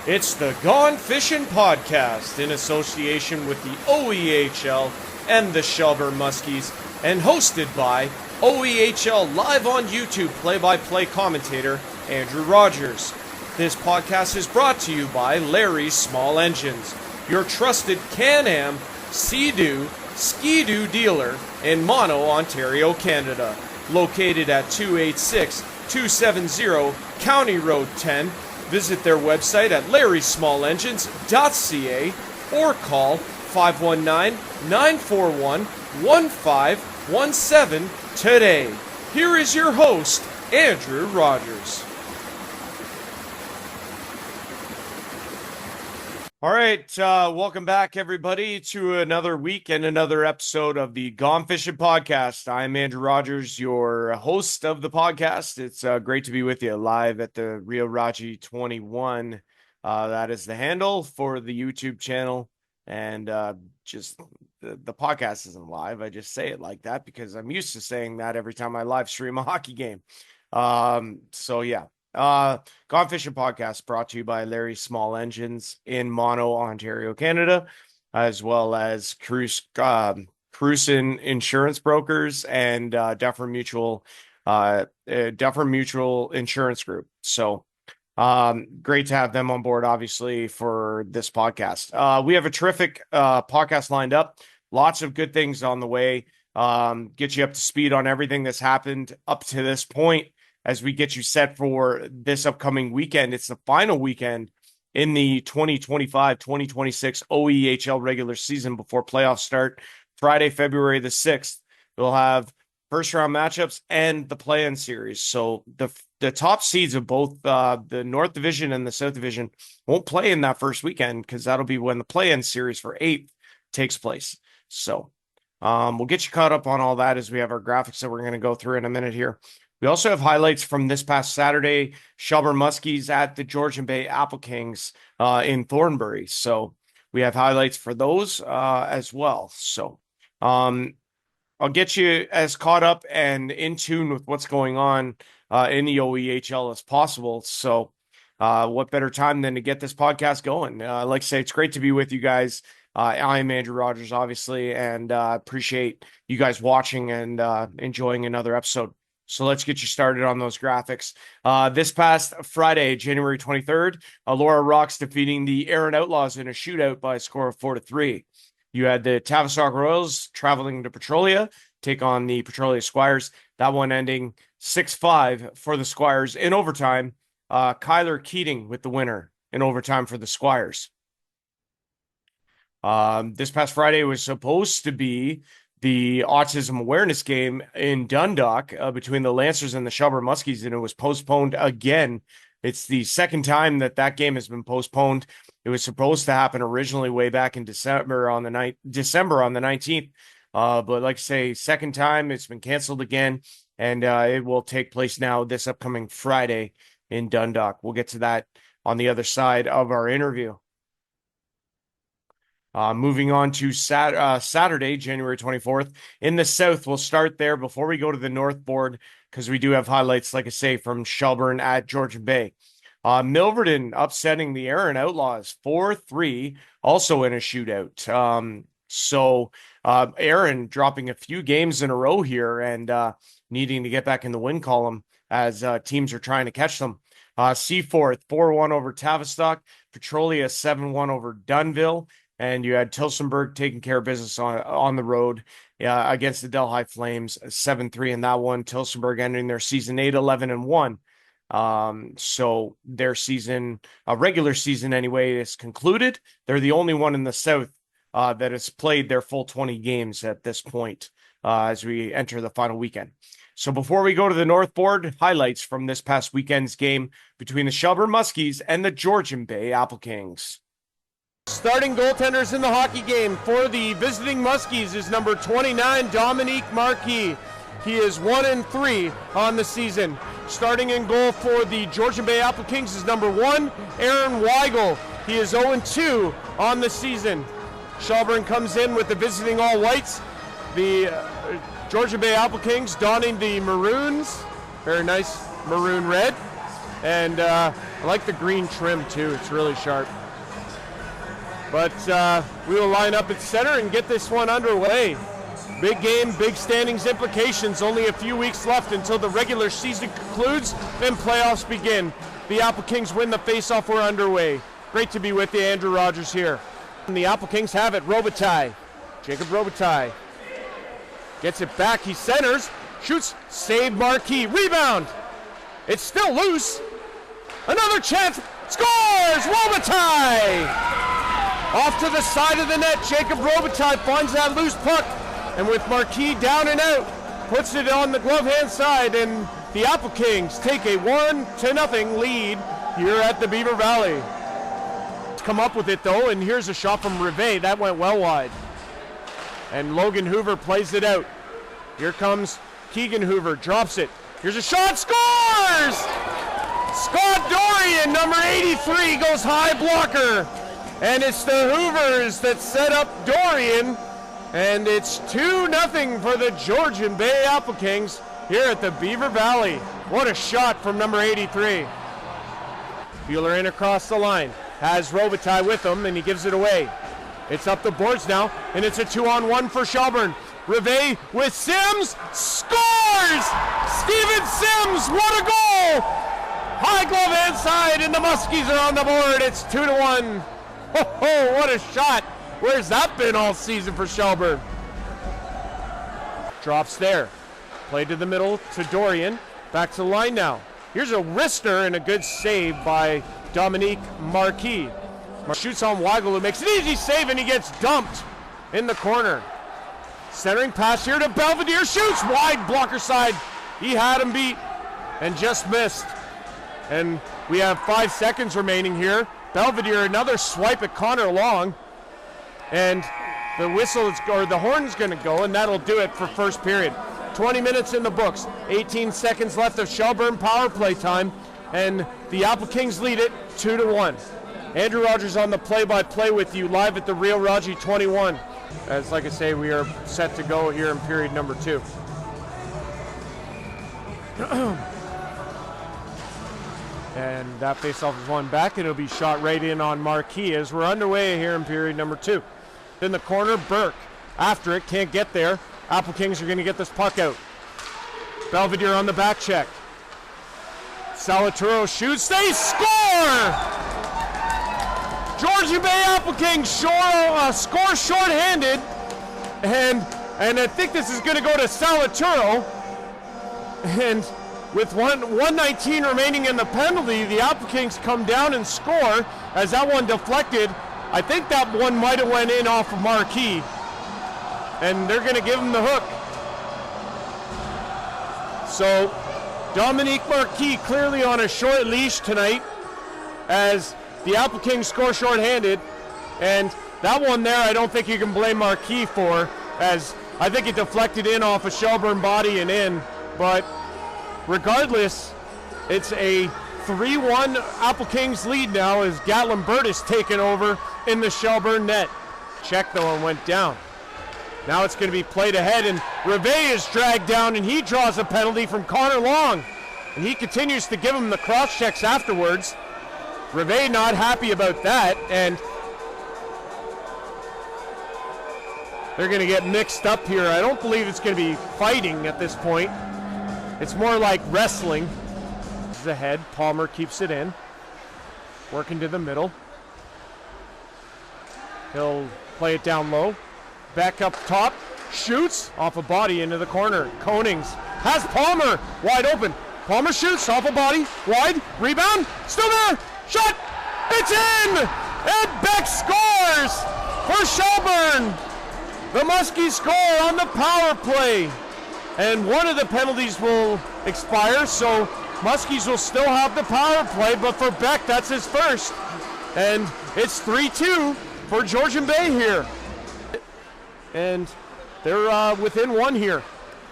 It's the Gone Fishin' podcast in association with the OEHL and the Shelburne Muskies, and hosted by OEHL live on YouTube play-by-play commentator Andrew Rogers. This podcast is brought to you by Larry's Small Engines, your trusted Can-Am, Sea-Doo, Ski-Doo dealer in Mono, Ontario, Canada. Located at 286-270 County Road 10. Visit their website at larrysmallengines.ca or call 519-941-1517 today. Here is your host, Andrew Rogers. All right, welcome back, everybody, to another week and another episode of the Gone Fishin' podcast. I'm Andrew Rogers, your host of the podcast. It's great to be with you live at the Rio Raji 21. That is the handle for the YouTube channel, and just the podcast isn't live. I just say it like that because I'm used to saying that every time I live stream a hockey game. So yeah. Gone Fishin' podcast brought to you by Larry's Small Engines in Mono, Ontario, Canada, as well as Cruisen Insurance Brokers and Duffer Mutual Insurance Group. So great to have them on board, obviously, for this podcast. We have a terrific podcast lined up. Lots of good things on the way. Get you up to speed on everything that's happened up to this point, as we get you set for this upcoming weekend. It's the final weekend in the 2025-2026 OEHL regular season before playoffs start. Friday, February the 6th, we'll have first-round matchups and the play-in series. So the top seeds of both the North Division and the South Division won't play in that first weekend because that'll be when the play-in series for 8th takes place. So we'll get you caught up on all that as we have our graphics that we're going to go through in a minute here. We also have highlights from this past Saturday, Shelburne Muskies at the Georgian Bay Apple Kings in Thornbury. So we have highlights for those as well. So I'll get you as caught up and in tune with what's going on in the OEHL as possible. So what better time than to get this podcast going? Like I say, it's great to be with you guys. I'm Andrew Rogers, obviously, and appreciate you guys watching and enjoying another episode. So let's get you started on those graphics. This past Friday, January 23rd, Laura Rocks defeating the Erin Outlaws in a shootout by a score of 4-3. You had the Tavistock Royals traveling to Petrolia, take on the Petrolia Squires. That one ending 6-5 for the Squires in overtime. Kyler Keating with the winner in overtime for the Squires. This past Friday was supposed to be the autism awareness game in Dundalk between the Lancers and the Shelburne Muskies, and it was postponed again. It's the second time that game has been postponed. It was supposed to happen originally way back in December on the 19th. But like I say, second time it's been canceled again, and it will take place now this upcoming Friday in Dundalk. We'll get to that on the other side of our interview. Moving on to Saturday, January 24th. In the South, we'll start there before we go to the North board, because we do have highlights, like I say, from Shelburne at Georgian Bay. Milverton upsetting the Erin Outlaws 4-3, also in a shootout. So Erin dropping a few games in a row here and needing to get back in the win column as teams are trying to catch them. Seaforth 4-1 over Tavistock, Petrolia 7-1 over Dunnville. And you had Tillsonburg taking care of business on the road against the Delhi Flames, 7-3 in that one. Tillsonburg ending their season 8-11-1. So their season, regular season anyway, is concluded. They're the only one in the South that has played their full 20 games at this point as we enter the final weekend. So before we go to the North board, highlights from this past weekend's game between the Shelburne Muskies and the Georgian Bay Apple Kings. Starting goaltenders in the hockey game for the visiting Muskies is number 29, Dominique Marquis. He is 1-3 on the season. Starting in goal for the Georgian Bay Apple Kings is number 1, Aaron Weigel. He is 0-2 on the season. Shelburne comes in with the visiting all whites. The Georgian Bay Apple Kings donning the maroons. Very nice maroon red. And I like the green trim too, it's really sharp. But we will line up at center and get this one underway. Big game, big standings implications. Only a few weeks left until the regular season concludes and playoffs begin. The Apple Kings win the faceoff. We're underway. Great to be with you, Andrew Rogers here. And the Apple Kings have it. Robitaille. Jacob Robitaille gets it back. He centers, shoots, save Marquis. Rebound. It's still loose. Another chance. Scores! Robitaille! Off to the side of the net. Jacob Robitaille finds that loose puck. And with Marquis down and out, puts it on the glove hand side, and the Apple Kings take a 1-0 lead here at the Beaver Valley. Come up with it though, and here's a shot from Rivet. That went well wide. And Logan Hoover plays it out. Here comes Keegan Hoover, drops it. Here's a shot, scores! Scott Dorian, number 83, goes high blocker. And it's the Hoovers that set up Dorian. And it's 2-0 for the Georgian Bay Apple Kings here at the Beaver Valley. What a shot from number 83. Bueller in across the line. Has Robitaille with him, and he gives it away. It's up the boards now, and it's a 2-on-1 for Shelburne. Rivet with Sims. Scores! Steven Sims, what a goal! High glove inside, and the Muskies are on the board. It's 2-1. Oh, what a shot. Where's that been all season for Shelburne? Drops there. Played to the middle to Dorian. Back to the line now. Here's a wrister and a good save by Dominique Marquis. Shoots on Weigel, who makes an easy save, and he gets dumped in the corner. Centering pass here to Belvedere. Shoots wide, blocker side. He had him beat and just missed. And we have 5 seconds remaining here. Belvedere, another swipe at Connor Long. And the whistle is, or the horn's going to go, and that'll do it for first period. 20 minutes in the books, 18 seconds left of Shelburne power play time, and the Apple Kings lead it 2-1. Andrew Rogers on the play-by-play with you live at the Real Raji 21. As like I say, we are set to go here in period number 2. And that faceoff is won back. It'll be shot right in on Marquis as we're underway here in period number 2. In the corner, Burke after it, can't get there. Apple Kings are going to get this puck out. Belvedere on the back check. Salaturo shoots, they score! Georgian Bay Apple Kings score short-handed, and I think this is going to go to Salaturo. And with 1:19 remaining in the penalty, the Apple Kings come down and score as that one deflected. I think that one might have went in off of Marquis, and they're going to give him the hook. So Dominique Marquis clearly on a short leash tonight as the Apple Kings score shorthanded, and that one there I don't think you can blame Marquis for, as I think it deflected in off a Shelburne body and in, but regardless, it's a 3-1 Apple Kings lead now as Gatlin Bird is taken over in the Shelburne net. Check though and went down. Now it's going to be played ahead, and Rivet is dragged down, and he draws a penalty from Connor Long, and he continues to give him the cross checks afterwards. Rivet not happy about that, and they're going to get mixed up here. I don't believe it's going to be fighting at this point. It's more like wrestling. This is ahead. Palmer keeps it in. Working to the middle. He'll play it down low. Back up top. Shoots off a body into the corner. Konings has Palmer wide open. Palmer shoots off a body. Wide. Rebound. Still there. Shot. It's in. And Beck scores for Shelburne. The Muskies score on the power play. And one of the penalties will expire, so Muskies will still have the power play, but for Beck, that's his first. And it's 3-2 for Georgian Bay here. And they're within one here.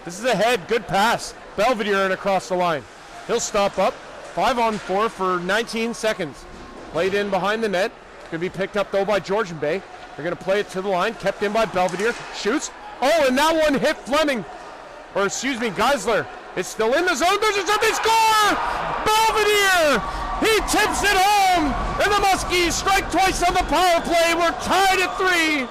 This is ahead, good pass. Belvedere in across the line. He'll stop up, 5-on-4 for 19 seconds. Played in behind the net. Going to be picked up though by Georgian Bay. They're going to play it to the line, kept in by Belvedere. Shoots. Oh, and that one hit Fleming. Or excuse me, Geisler. It's still in the zone. There's a shot. They score! Belvedere He tips it home, and the Muskies strike twice on the power play. We're tied at 3.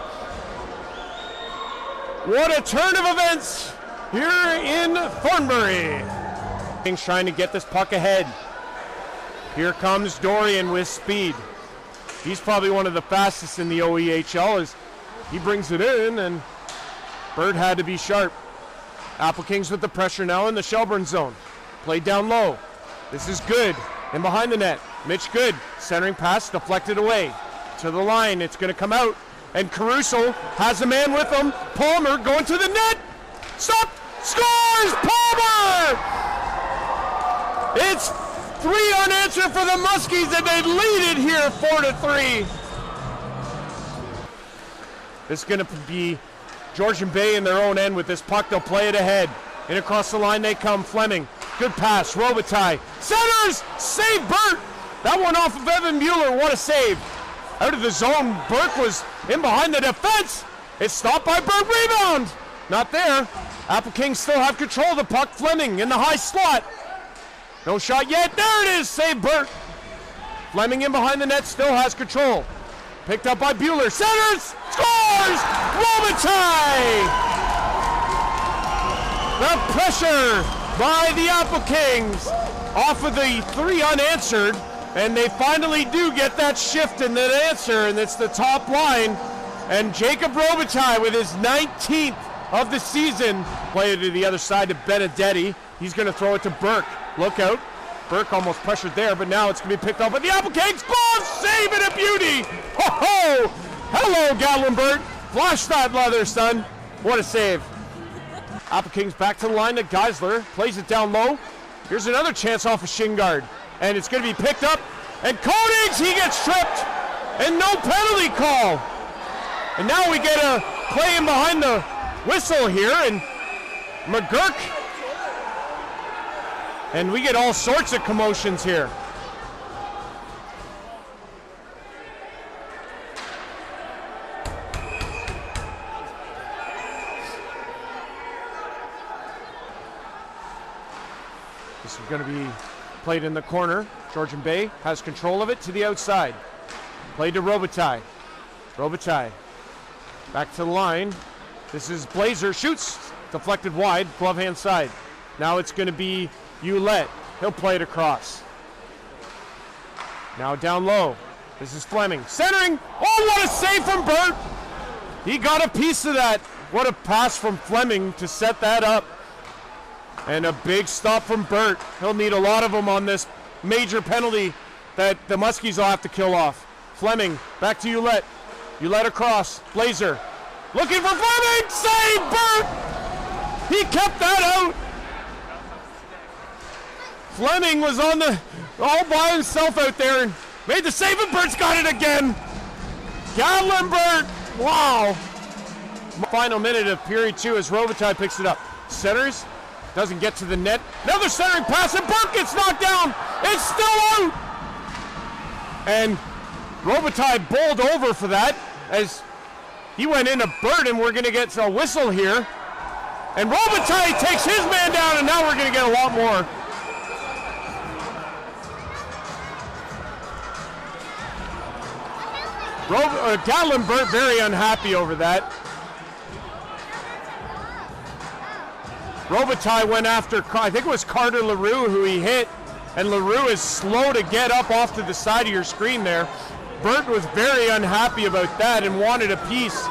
What a turn of events here in Thornbury. Kings trying to get this puck ahead. Here comes Dorian with speed. He's probably one of the fastest in the OEHL as he brings it in, and Bird had to be sharp. Apple Kings with the pressure now in the Shelburne zone. Played down low. This is good. And behind the net, Mitch Good, centering pass, deflected away. To the line, it's going to come out. And Caruso has a man with him. Palmer going to the net. Stop! Scores! Palmer! It's 3 unanswered for the Muskies, and they lead it here 4-3. This is going to be Georgian Bay in their own end with this puck. They'll play it ahead. And across the line they come. Fleming. Good pass. Robitaille. Centers! Save Burt! That one off of Evan Mueller. What a save. Out of the zone. Burke was in behind the defense. It's stopped by Burt. Rebound! Not there. Apple Kings still have control of the puck. Fleming in the high slot. No shot yet. There it is. Save Burt. Fleming in behind the net still has control. Picked up by Bueller. Centers! Scores! Robitaille! The pressure by the Apple Kings off of the 3 unanswered, and they finally do get that shift in that answer, and it's the top line. And Jacob Robitaille with his 19th of the season. Play it to the other side to Benedetti. He's going to throw it to Burke. Look out. Burke almost pressured there, but now it's going to be picked up by the Apple Kings. Glove save and a beauty. Ho ho! Hello, Gatlinburg. Flash that leather, son. What a save. Apple Kings back to the line to Geisler. Plays it down low. Here's another chance off of Shingard. And it's going to be picked up. And Koenigs, he gets tripped. And no penalty call. And now we get a play in behind the whistle here. And McGurk. And we get all sorts of commotions here. This is going to be played in the corner. Georgian Bay has control of it to the outside. Played to Robitaille. Robitaille back to the line. This is Blazer. Shoots. Deflected wide. Glove hand side. Now it's going to be Ouellette. He'll play it across. Now down low. This is Fleming. Centering. Oh, what a save from Burt. He got a piece of that. What a pass from Fleming to set that up. And a big stop from Burt. He'll need a lot of them on this major penalty that the Muskies will have to kill off. Fleming, back to Ouellette. Ouellette across. Blazer. Looking for Fleming! Save Burt! He kept that out. Fleming was on the all by himself out there and made the save, and Burt's got it again. Gatlinburg, wow. Final minute of period 2 as Robitaille picks it up. Centers, doesn't get to the net. Another centering pass, and Burke gets knocked down. It's still out. And Robitaille bowled over for that as he went into Burt, and we're going to get a whistle here. And Robitaille takes his man down, and now we're going to get a lot more. Gatlinburg very unhappy over that. Robitaille went after, I think it was Carter LaRue who he hit, and LaRue is slow to get up off to the side of your screen there. Burt was very unhappy about that and wanted a piece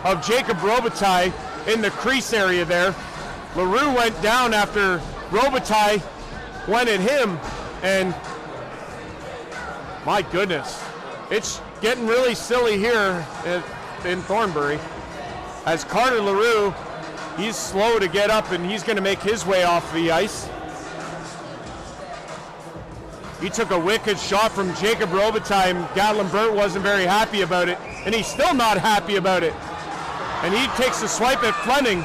of Jacob Robitaille in the crease area there. LaRue went down after Robitaille went at him, and my goodness, it's getting really silly here in Thornbury. As Carter LaRue, he's slow to get up, and he's going to make his way off the ice. He took a wicked shot from Jacob Robitaille, and Gatlinburg wasn't very happy about it, and he's still not happy about it. And he takes a swipe at Fleming.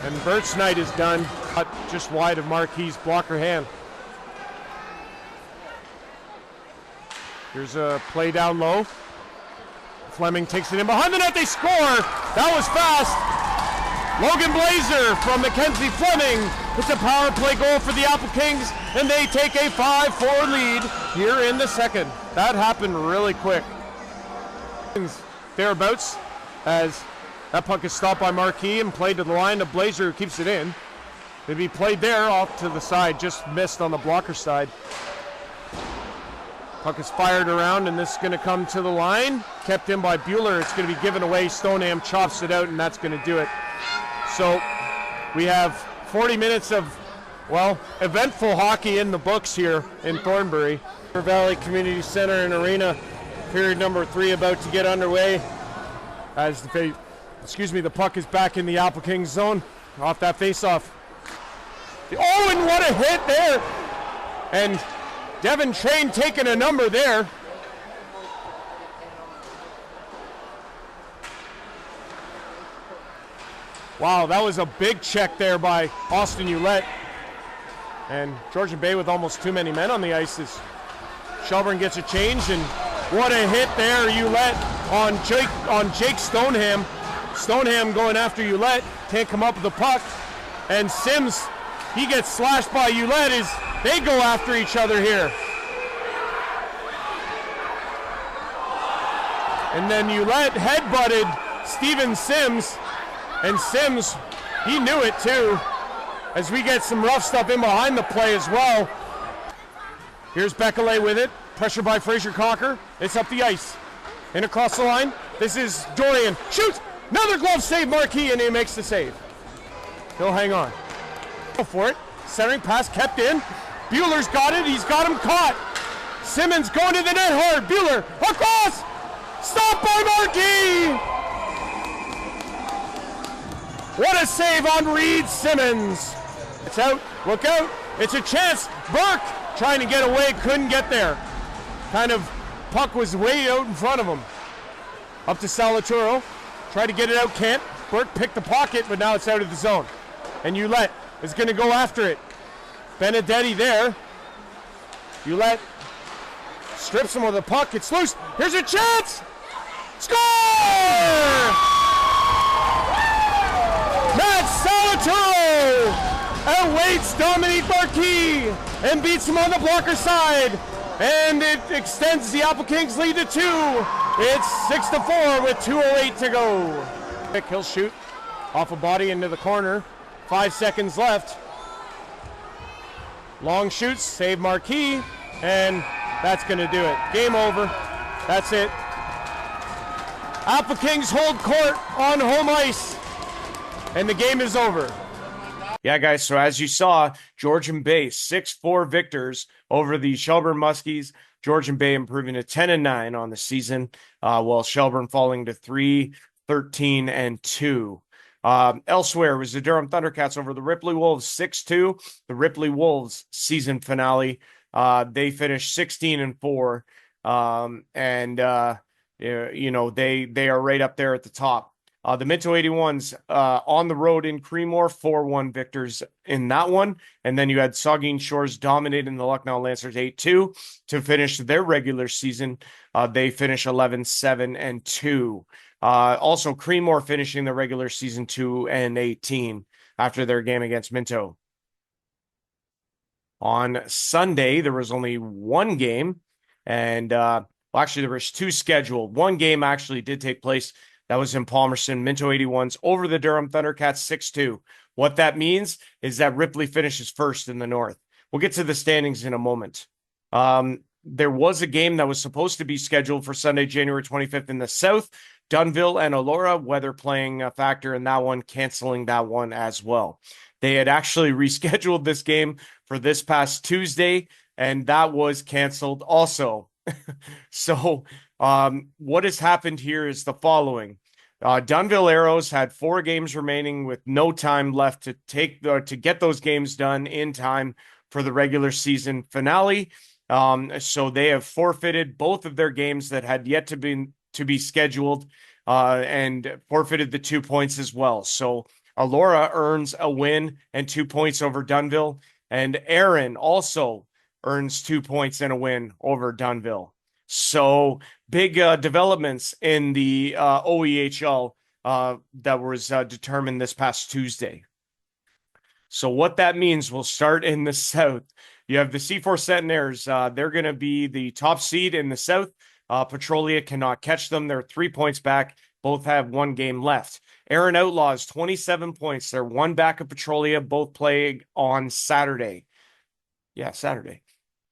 And Burt's night is done, just wide of Marquis' blocker hand. Here's a play down low. Fleming takes it in behind the net. They score. That was fast. Logan Blazer from Mackenzie Fleming. It's a power play goal for the Apple Kings, and they take a 5-4 lead here in the second. That happened really quick. Thereabouts, as that puck is stopped by Marquis and played to the line of Blazer, who keeps it in. It'd be played there off to the side, just missed on the blocker side. Puck is fired around, and this is going to come to the line. Kept in by Bueller. It's going to be given away. Stoneham chops it out, and that's going to do it. So we have 40 minutes of, well, eventful hockey in the books here in Thornbury. Valley Community Center and Arena, period number 3 about to get underway. As the puck is back in the Apple Kings zone off that faceoff. Oh, and what a hit there! And Devin Train taking a number there. Wow, that was a big check there by Austin Ouellette. And Georgian Bay with almost too many men on the ice as Shelburne gets a change, and what a hit there, Ouellette on Jake Stoneham. Stoneham going after Ouellette, can't come up with the puck. And Sims, he gets slashed by Ouellette as they go after each other here. And then Ouellette headbutted Steven Sims, and Sims, he knew it too, as we get some rough stuff in behind the play as well. Here's Bekele with it, pressure by Fraser Cocker. It's up the ice and across the line. This is Dorian, shoots, another glove save, Marquis, and he makes the save. He'll hang on. Go for it, centering pass kept in. Bueller's got it, he's got him caught. Simmons going to the net hard, Bueller, across, stopped by Marquis. What a save on Reed Simmons. It's out, look out, it's a chance. Burke trying to get away, couldn't get there. Kind of, puck was way out in front of him. Up to Salaturo, tried to get it out, can't. Burke picked the pocket, but now it's out of the zone. And Ouellette is gonna go after it. Benedetti there. Ouellette strips him with the puck, it's loose. Here's a chance! Score! Matt Salaturo outweights Dominique Marquis and beats him on the blocker side. And it extends the Apple Kings lead to 2. It's 6-4 with 2:08 to go. He'll shoot off a body into the corner. 5 seconds left. Long shoots, save Marquis, and that's going to do it. Game over. That's it. Apple Kings hold court on home ice, and the game is over. Yeah, guys, so as you saw, Georgian Bay 6-4 victors over the Shelburne Muskies. Georgian Bay improving to 10-9 on the season, while Shelburne falling to 3-13-2. Elsewhere was the Durham Thundercats over the Ripley Wolves 6-2. The Ripley Wolves season finale. They finished 16-4, they are right up there at the top. The Minto 81s on the road in Creemore, 4-1 victors in that one. And then you had Saugeen Shores dominating the Lucknow Lancers 8-2 to finish their regular season. They finish 11-7-2. Also, Creemore finishing the regular season 2-18 after their game against Minto. On Sunday, there was only one game, and actually there was 2 scheduled. One game actually did take place. That was in Palmerston, Minto 81s over the Durham Thundercats 6-2. What that means is that Ripley finishes first in the North. We'll get to the standings in a moment. There was a game that was supposed to be scheduled for Sunday, January 25th in the South. Dunville and Elora, weather playing a factor in that one, canceling that one as well. They had actually rescheduled this game for this past Tuesday, and that was canceled also. So what has happened here is the following. Dunville Arrows had 4 games remaining with no time left to get those games done in time for the regular season finale. So they have forfeited both of their games that had yet to be scheduled, and forfeited the 2 points as well. So Elora earns a win and 2 points over Dunville, and Aaron also earns 2 points and a win over Dunville. So big developments in the OEHL that was determined this past Tuesday. So what that means, we'll start in the South. You have the C4 Centenaires. They're going to be the top seed in the South. Petrolia cannot catch them. They're 3 points back. Both have one game left. Aaron Outlaws, 27 points. They're one back of Petrolia. Both play on Saturday. Yeah, Saturday.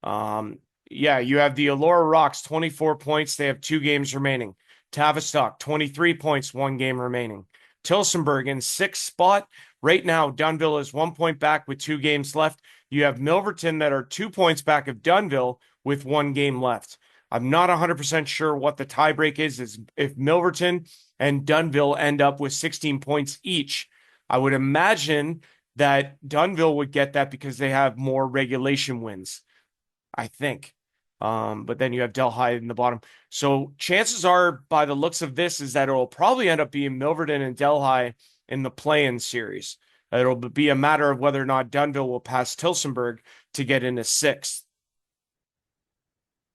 Yeah, you have the Allura Rocks, 24 points. They have two games remaining. Tavistock, 23 points, one game remaining. Tilsonburg in sixth spot. Right now, Dunnville is 1 point back with two games left. You have Milverton that are 2 points back of Dunnville with one game left. I'm not 100% sure what the tiebreak is if Milverton and Dunnville end up with 16 points each. I would imagine that Dunnville would get that because they have more regulation wins, I think. But then you have Delhi in the bottom. So chances are, by the looks of this, is that it'll probably end up being Milverton and Delhi in the play-in series. It'll be a matter of whether or not Dunnville will pass Tilsonburg to get into sixth.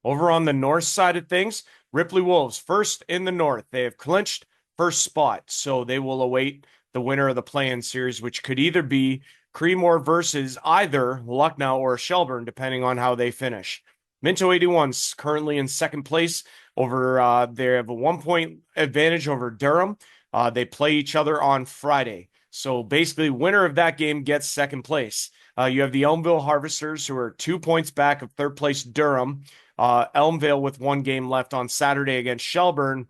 Over on the north side of things, Ripley Wolves, first in the north. They have clinched first spot, so they will await the winner of the play-in series, which could either be Creemore versus either Lucknow or Shelburne, depending on how they finish. Minto 81's currently in second place over, they have a 1 point advantage over Durham. They play each other on Friday. So basically, winner of that game gets second place. You have the Elmville Harvesters, who are 2 points back of third place Durham. Elmvale with one game left on Saturday against Shelburne.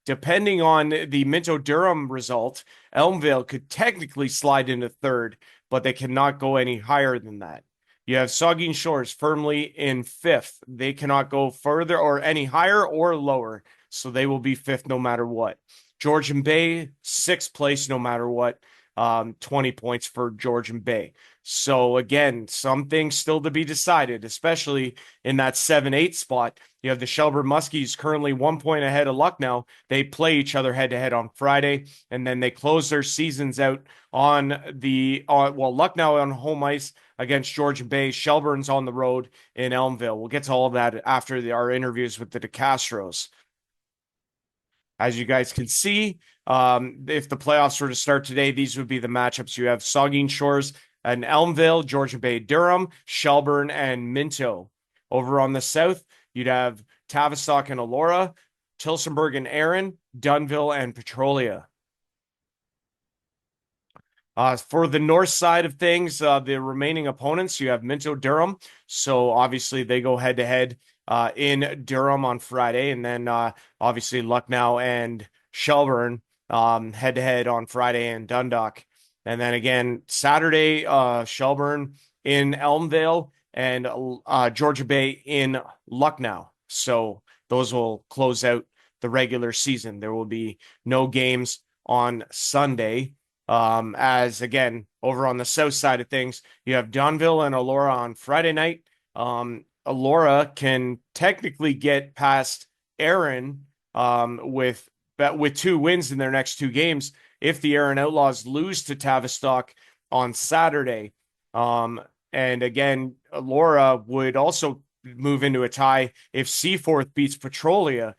Depending on the Minto Durham result, Elmvale could technically slide into third, but they cannot go any higher than that. You have Saugeen Shores firmly in fifth. They cannot go further or any higher or lower, so they will be fifth no matter what. Georgian Bay, sixth place no matter what. 20 points for Georgian Bay. So again, some things still to be decided, especially in that 7-8 spot. You have the Shelburne Muskies currently 1 point ahead of Lucknow. They play each other head to head on Friday, and then they close their seasons out on Lucknow on home ice against Georgian Bay. Shelburne's on the road in Elmville. We'll get to all of that after our interviews with the DeCastros. As you guys can see, if the playoffs were to start today, these would be the matchups. You have Saugeen Shores and Elmville, Georgian Bay, Durham, Shelburne, and Minto. Over on the south, you'd have Tavistock and Allura, Tilsonburg and Erin, Dunnville, and Petrolia. For the north side of things, the remaining opponents, you have Minto Durham. So obviously they go head to head in Durham on Friday. And then obviously Lucknow and Shelburne head to head on Friday in Dundalk. And then again, Saturday, Shelburne in Elmvale and Georgia Bay in Lucknow. So those will close out the regular season. There will be no games on Sunday. As again, over on the south side of things, you have Dunnville and Allura on Friday night. Allura can technically get past Erin with two wins in their next two games if the Erin Outlaws lose to Tavistock on Saturday. And again, Allura would also move into a tie if Seaforth beats Petrolia.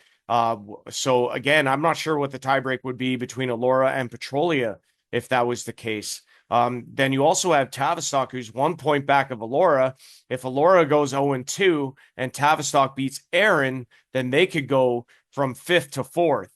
So again, I'm not sure what the tiebreak would be between Allura and Petrolia if that was the case. Then you also have Tavistock, who's 1 point back of Allura. If Allura goes 0-2 and Tavistock beats Erin, then they could go from fifth to fourth.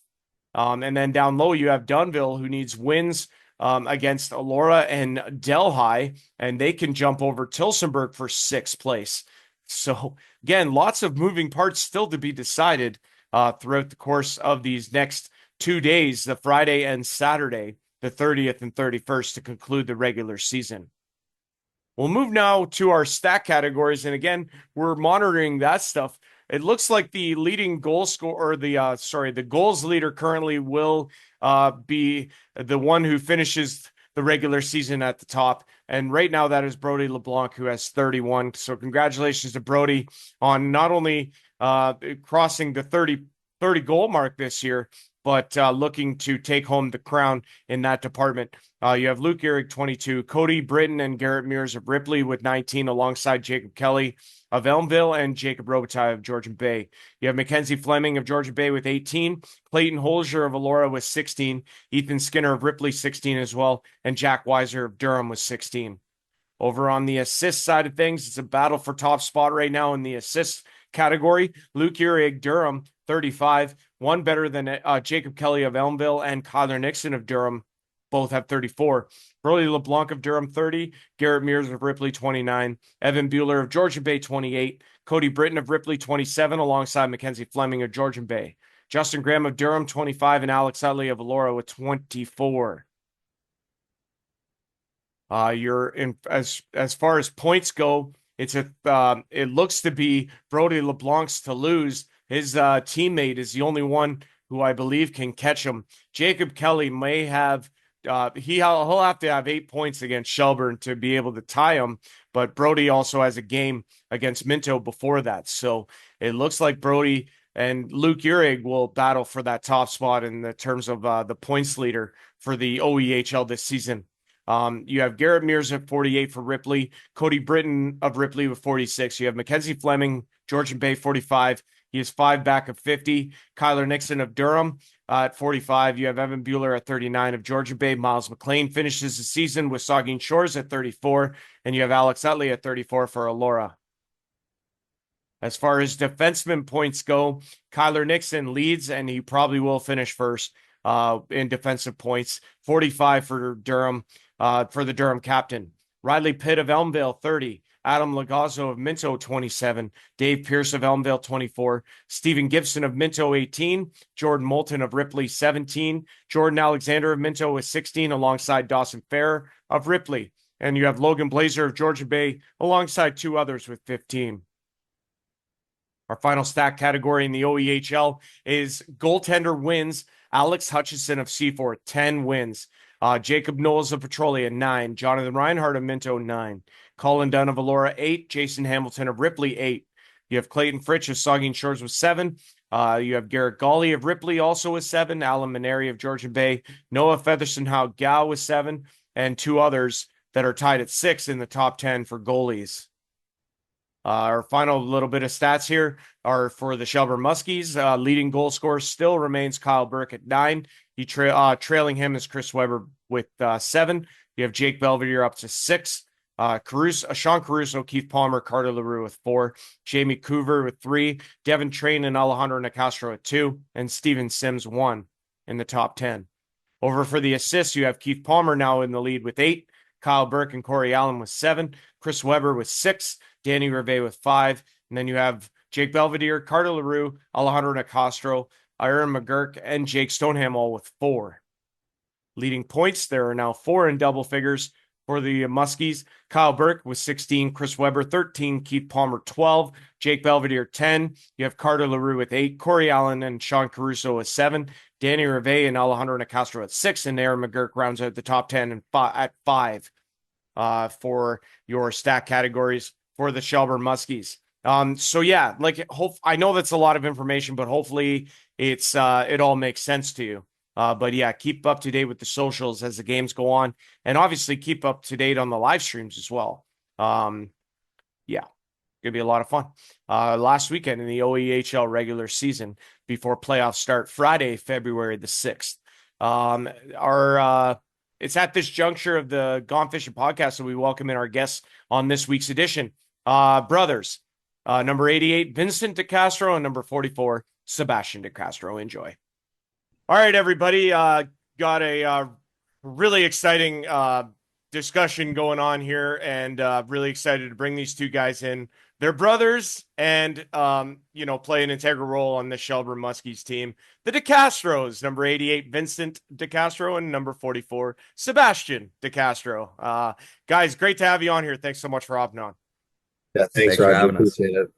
And then down low, you have Dunnville, who needs wins against Allura and Delhi, and they can jump over Tilsonburg for sixth place. So again, lots of moving parts still to be decided throughout the course of these next 2 days, the Friday and Saturday, the 30th and 31st, to conclude the regular season. We'll move now to our stat categories. And again, we're monitoring that stuff. It looks like the leading goal scorer, or the goals leader currently will be the one who finishes the regular season at the top. And right now that is Brody LeBlanc, who has 31. So congratulations to Brody on not only crossing the 30 30 goal mark this year, but looking to take home the crown in that department. You have Luke Gehrig, 22, Cody Britton and Garrett Mears of Ripley with 19, alongside Jacob Kelly of Elmville and Jacob Robitaille of Georgian Bay. You have Mackenzie Fleming of Georgian Bay with 18, Clayton Holzer of Elora with 16, Ethan Skinner of Ripley 16 as well, and Jack Weiser of Durham with 16. Over on the assist side of things, it's a battle for top spot right now in the assist category. Luke Gehrig, Durham, 35, one better than Jacob Kelly of Elmville and Kyler Nixon of Durham. Both have 34. Brody LeBlanc of Durham, 30. Garrett Mears of Ripley, 29. Evan Bueller of Georgian Bay, 28. Cody Britton of Ripley, 27, alongside Mackenzie Fleming of Georgian Bay. Justin Graham of Durham, 25, and Alex Utley of Elora with 24. You're in as far as points go, it looks to be Brody LeBlanc's to lose. His teammate is the only one who I believe can catch him. Jacob Kelly may have he'll have to have 8 points against Shelburne to be able to tie him, but Brody also has a game against Minto before that. So it looks like Brody and Luke Gehrig will battle for that top spot in the terms of the points leader for the OEHL this season. You have Garrett Mears at 48 for Ripley, Cody Britton of Ripley with 46. You have Mackenzie Fleming, Georgian Bay, 45. He has 5 back of 50. Kyler Nixon of Durham at 45. You have Evan Bueller at 39 of Georgian Bay. Miles McLean finishes the season with Saugeen Shores at 34. And you have Alex Utley at 34 for Elora. As far as defenseman points go, Kyler Nixon leads, and he probably will finish first in defensive points. 45 for Durham. For the Durham captain. Riley Pitt of Elmville, 30. Adam Lagazzo of Minto, 27. Dave Pierce of Elmville, 24. Stephen Gibson of Minto, 18. Jordan Moulton of Ripley, 17. Jordan Alexander of Minto with 16, alongside Dawson Fair of Ripley. And you have Logan Blazer of Georgian Bay alongside 2 others with 15. Our final stat category in the OEHL is goaltender wins. Alex Hutchison of Seaford, 10 wins. Jacob Knowles of Petrolia, 9. Jonathan Reinhardt of Minto, 9. Colin Dunn of Elora, 8. Jason Hamilton of Ripley, 8. You have Clayton Fritsch of Saugeen Shores with 7. You have Garrett Gawley of Ripley also with 7. Alan Maneri of Georgian Bay. Noah Featherston Howe Gow with 7. And 2 others that are tied at 6 in the top 10 for goalies. Our final little bit of stats here are for the Shelburne Muskies. Leading goal scorer still remains Kyle Burke at 9. Trailing him is Chris Weber with 7. You have Jake Belvedere up to 6. Sean Caruso, Keith Palmer, Carter LaRue with 4. Jamie Coover with 3. Devin Train and Alejandro Nicastro at 2. And Steven Sims 1 in the top 10. Over for the assists, you have Keith Palmer now in the lead with 8. Kyle Burke and Corey Allen with 7. Chris Weber with 6. Danny Rivet with 5. And then you have Jake Belvedere, Carter LaRue, Alejandro Nicastro, Aaron McGurk, and Jake Stoneham all with 4. Leading points, there are now 4 in double figures for the Muskies. Kyle Burke with 16, Chris Weber 13, Keith Palmer 12, Jake Belvedere 10. You have Carter LaRue with 8, Corey Allen and Sean Caruso with 7, Danny Rivet and Alejandro Nicastro at 6, and Aaron McGurk rounds out the top 10 and at 5 for your stat categories for the Shelburne Muskies. So yeah, I know that's a lot of information, but hopefully it all makes sense to you. But yeah, keep up to date with the socials as the games go on, and obviously keep up to date on the live streams as well. Yeah, gonna be a lot of fun. Last weekend in the OEHL regular season before playoffs start, Friday, February the 6th. It's at this juncture of the Gone Fishing podcast that we welcome in our guests on this week's edition. Brothers, number 88, Vincent DeCastro, and number 44, Sebastian DeCastro. Enjoy. All right, everybody. Got a really exciting discussion going on here, and really excited to bring these 2 guys in. They're brothers and, play an integral role on the Shelburne Muskies team. The DeCastros, number 88, Vincent DeCastro, and number 44, Sebastian DeCastro. Guys, great to have you on here. Thanks so much for hopping on. Yeah, thanks for having us. Appreciate it.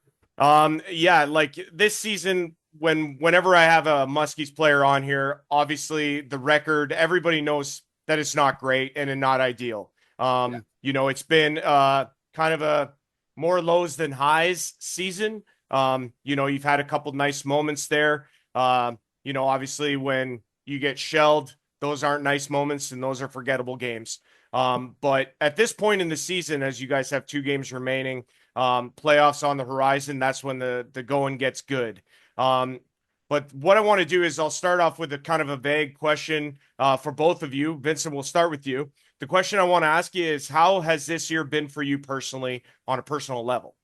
Yeah, like this season, whenever I have a Muskies player on here, obviously the record, everybody knows that it's not great and not ideal. It's been kind of a more lows than highs season. You've had a couple nice moments there. Obviously when you get shelled, those aren't nice moments and those are forgettable games. But at this point in the season, as you guys have 2 games remaining, playoffs on the horizon, that's when the going gets good. But what I want to do is I'll start off with a kind of a vague question for both of you. Vincent, we'll start with you. The question I want to ask you is, how has this year been for you personally on a personal level?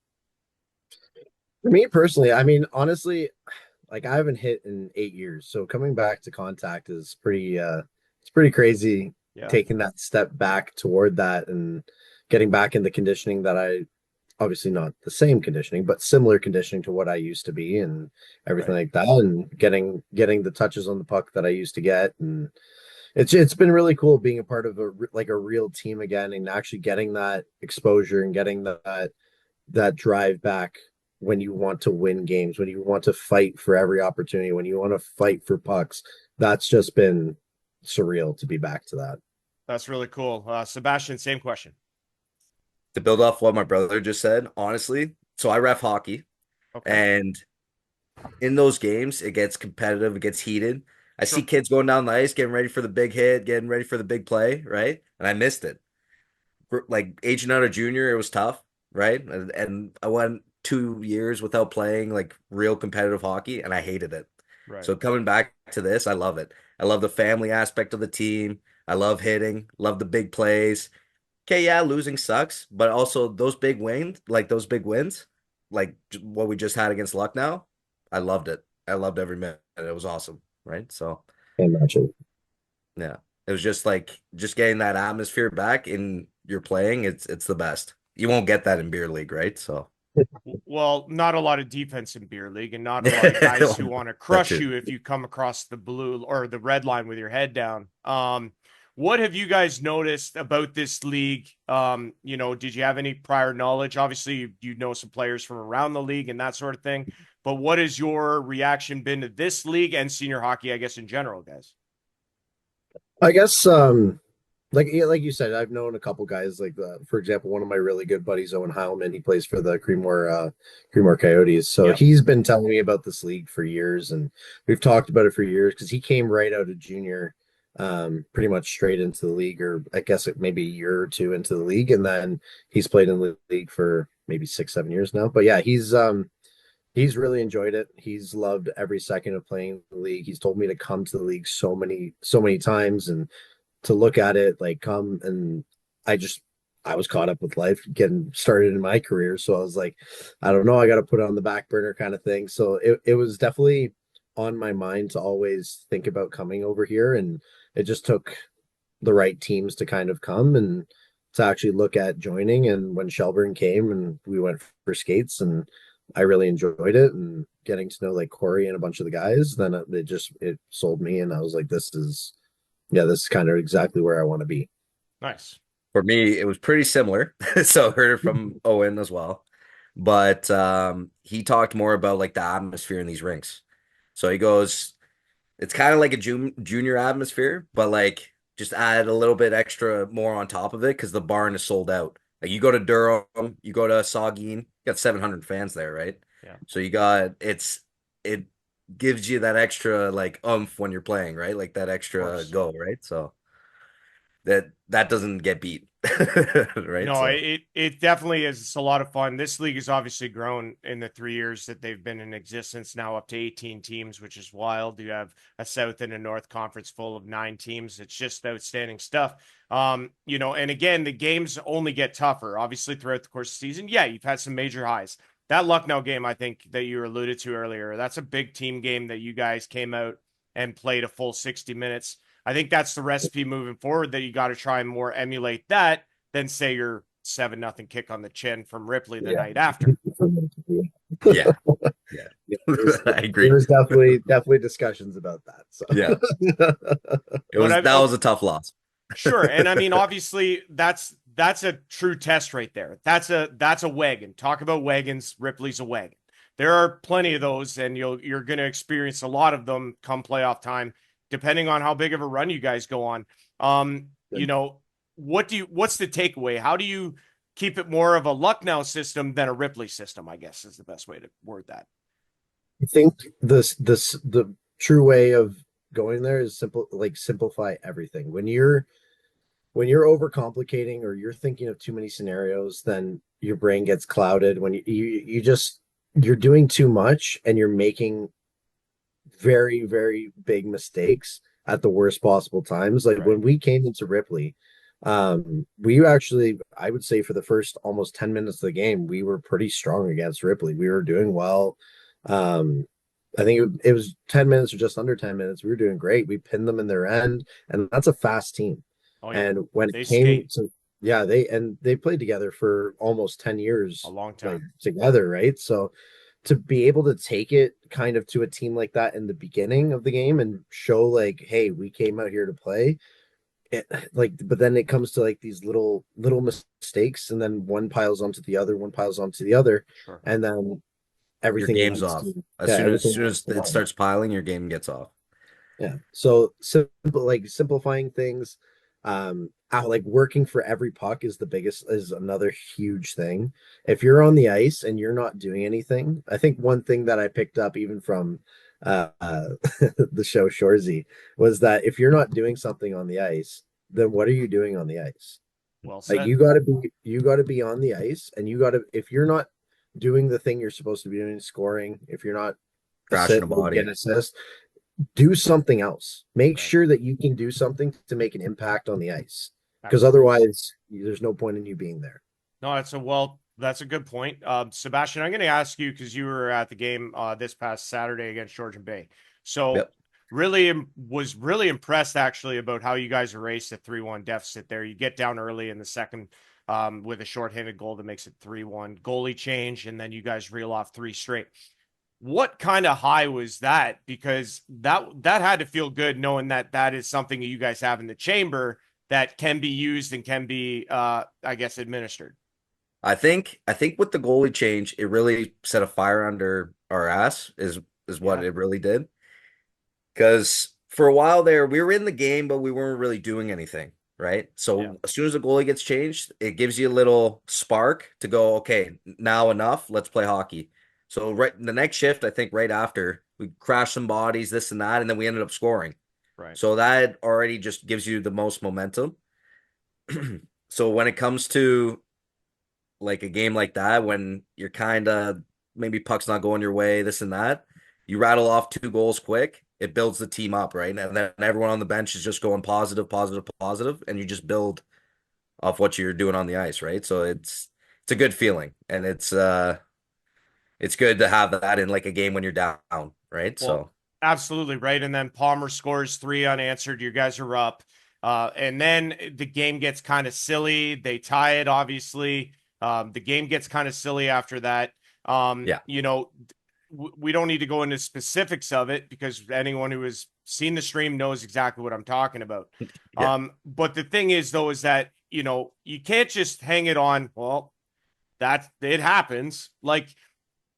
For me personally, I mean, honestly, like I haven't hit in 8 years, so coming back to contact is it's pretty crazy Yeah. taking that step back toward that and getting back into conditioning that I obviously not the same conditioning, but similar conditioning to what I used to be and everything Right. like that, and getting the touches on the puck that I used to get, and it's been really cool being a part of a real team again and actually getting that exposure and getting that drive back when you want to win games, when you want to fight for every opportunity, when you want to fight for pucks. That's just been surreal to be back to that. That's really cool. Sebastian, same question. To build off what my brother just said, honestly, so I ref hockey, Okay. and in those games, it gets competitive, it gets heated. I see Sure. kids going down the ice, getting ready for the big hit, getting ready for the big play, right? And I missed it. Like aging out of junior, it was tough, right? And I went 2 years without playing like real competitive hockey, and I hated it. Right. So coming back to this, I love it. I love the family aspect of the team. I love hitting, love the big plays. Okay, yeah, losing sucks, but also those big wins, like what we just had against Lucknow, I loved it. I loved every minute. It was awesome, right? So, Can't imagine. yeah, it was just like just getting that atmosphere back in your playing. It's the best. You won't get that in beer league, right? So, Well, not a lot of defense in beer league and not a lot of guys who want to that crush too. you if you come across the blue or the red line with your head down. What have you guys noticed about this league? Did you have any prior knowledge? Obviously, you know some players from around the league and that sort of thing. But what has your reaction been to this league and senior hockey, I guess, in general, guys? I guess like yeah, like you said, I've known a couple guys like for example, one of my really good buddies, Owen Heilman, he plays for the Creedmoor Coyotes. So Yep. he's been telling me about this league for years, and we've talked about it for years because he came right out of junior, pretty much straight into the league, or I guess it maybe a year or two into the league, and then he's played in the league for maybe 6, 7 years now. But yeah, he's really enjoyed it. He's loved every second of playing the league. He's told me to come to the league so many times and to look at it, like come and I just I was caught up with life getting started in my career. So I was like, I don't know, I gotta put it on the back burner kind of thing. So it was definitely on my mind to always think about coming over here. And it just took the right teams to kind of come and to actually look at joining. And when Shelburne came and we went for skates and I really enjoyed it and getting to know like Corey and a bunch of the guys, then it sold me and I was like, this is kind of exactly where I want to be. Nice. For me, it was pretty similar. So I heard it from Owen as well. But he talked more about like the atmosphere in these rinks. So he goes, it's kind of like a junior atmosphere, but like just add a little bit extra more on top of it because the barn is sold out. Like you go to Durham, you go to Saugeen, you got 700 fans there, right? Yeah. So it gives you that extra like oomph when you're playing, right? Like that Of extra course. go, right? So that doesn't get beat, right? No, So it definitely is. It's a lot of fun. This league has obviously grown in the 3 years that they've been in existence, now up to 18 teams, which is wild. You have a South and a North conference full of 9 teams. It's just outstanding stuff. And again, the games only get tougher, obviously, throughout the course of the season. Yeah, you've had some major highs. That Lucknow game, I think, that you alluded to earlier, that's a big team game that you guys came out and played a full 60 minutes. I think that's the recipe moving forward, that you got to try and more emulate that than say your 7-0 kick on the chin from Ripley the Yeah. night after. yeah, yeah, Yeah, I there agree. was definitely discussions about that. So Yeah, But I that okay, was a tough loss. sure, and I mean obviously that's a true test right there. That's a wagon. Talk about wagons. Ripley's a wagon. There are plenty of those, and you're going to experience a lot of them come playoff time, depending on how big of a run you guys go on. You know, what's the takeaway? How do you keep it more of a Lucknow system than a Ripley system, I guess is the best way to word that. I think the true way of going there is simplify everything. When you're overcomplicating or you're thinking of too many scenarios, then your brain gets clouded. When you're doing too much and you're making very, very big mistakes at the worst possible times. Like Right. when we came into Ripley, we actually, I would say for the first almost 10 minutes of the game, we were pretty strong against Ripley. We were doing well. Um, I think it was 10 minutes or just under 10 minutes. We were doing great. We pinned them in their end, and that's a fast team. Oh yeah. And when it They came skate to, yeah, they played together for almost 10 a years, long like time. together, right? So to be able to take it kind of to a team like that in the beginning of the game and show like, hey, we came out here to play it, like, but then it comes to like these little mistakes, and then one piles onto the other, Sure. and then Your everything game's leads off. to As yeah, soon as everything soon leads as to it one. starts piling, your game gets off. Yeah. So simple, like simplifying things, like working for every puck is another huge thing. If you're on the ice and you're not doing anything, I think one thing that I picked up even from the show Shorzy was that if you're not doing something on the ice, then what are you doing on the ice? Well Like said. you gotta be on the ice, and if you're not doing the thing you're supposed to be doing, scoring, if you're not Crashing a get body. an assist, do something else. Make Right. sure that you can do something to make an impact on the ice, because Absolutely. otherwise, there's no point in you being there. No, that's a good point. Sebastian, I'm going to ask you because you were at the game this past Saturday against Georgian Bay. So Yep. was really impressed actually about how you guys erased a 3-1 deficit there. You get down early in the second with a shorthanded goal that makes it 3-1. Goalie change, and then you guys reel off three straight. What kind of high was that? Because that had to feel good knowing that that is something that you guys have in the chamber that can be used and can be, I guess, administered. I think with the goalie change, it really set a fire under our ass is what Yeah. it really did. Because for a while there, we were in the game, but we weren't really doing anything, right? Yeah. So as soon as the goalie gets changed, it gives you a little spark to go, okay, now enough, let's play hockey. So right the next shift, I think right after, we crashed some bodies, this and that, and then we ended up scoring. Right. So that already just gives you the most momentum. So when it comes to like a game like that, when you're kind of maybe puck's not going your way, this and that, you rattle off two goals quick, it builds the team up, right? And then everyone on the bench is just going positive, positive, positive, and you just build off what you're doing on the ice, right? So it's a good feeling, and it's good to have that in like a game when you're down, right? Well, So absolutely right. And then Palmer scores three unanswered. You guys are up. And then the game gets kind of silly. They tie it, obviously. The game gets kind of silly after that. yeah, We don't need to go into specifics of it because anyone who has seen the stream knows exactly what I'm talking about. yeah, But the thing is, though, is that, you can't just hang it on, well, that it happens. Like,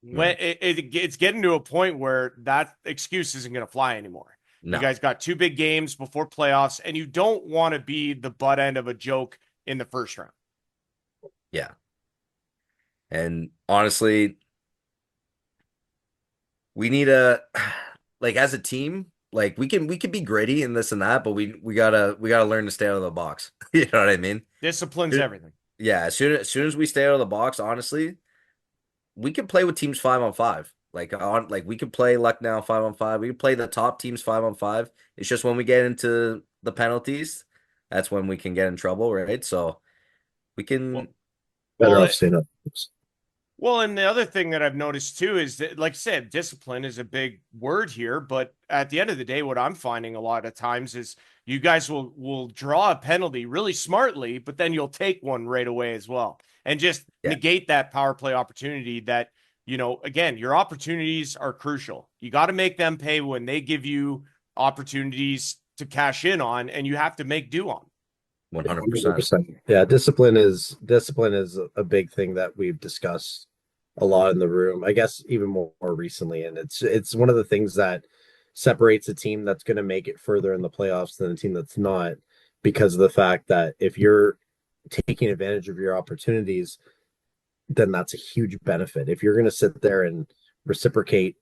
when no, it's getting to a point where that excuse isn't going to fly anymore. You no, guys got two big games before playoffs, and you don't want to be the butt end of a joke in the first round. yeah. And honestly, we need a like as a team, like we can be gritty and this and that, but we gotta learn to stay out of the box. You know what I mean? Discipline's everything. Yeah, as soon as we stay out of the box, honestly, we can play with teams 5-on-5. Like we can play Lucknow 5-on-5. We can play the top teams 5-on-5. It's just when we get into the penalties, that's when we can get in trouble, right? So we Well, can Better well, off staying up. Well, and the other thing that I've noticed too is that, like I said, discipline is a big word here. But at the end of the day, what I'm finding a lot of times is you guys will draw a penalty really smartly, but then you'll take one right away as well, and just yeah, negate that power play opportunity. That again, your opportunities are crucial. You got to make them pay when they give you opportunities to cash in on, and you have to make do on. 100%. 100%. Yeah, discipline is a big thing that we've discussed a lot in the room. I guess even more recently, and it's one of the things that separates a team that's going to make it further in the playoffs than a team that's not, because of the fact that if you're taking advantage of your opportunities, then that's a huge benefit. If you're going to sit there and reciprocate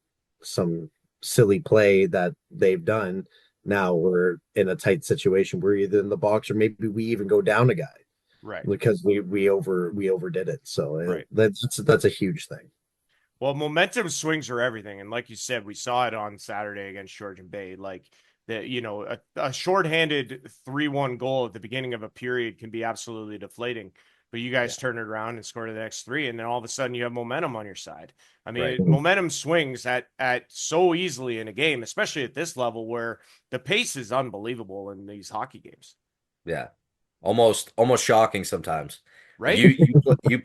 some silly play that they've done. Now we're in a tight situation. We're either in the box or maybe we even go down a guy Right. because we overdid it. So Right. that's a huge thing. Well, momentum swings are everything, and like you said, we saw it on Saturday against Georgian Bay. Like a shorthanded 3-1 goal at the beginning of a period can be absolutely deflating. But you Yeah. guys turn it around and score the next three, and then all of a sudden you have momentum on your side. I Right. mean, momentum swings at so easily in a game, especially at this level where the pace is unbelievable in these hockey games. Yeah. Almost shocking sometimes. Like Right? you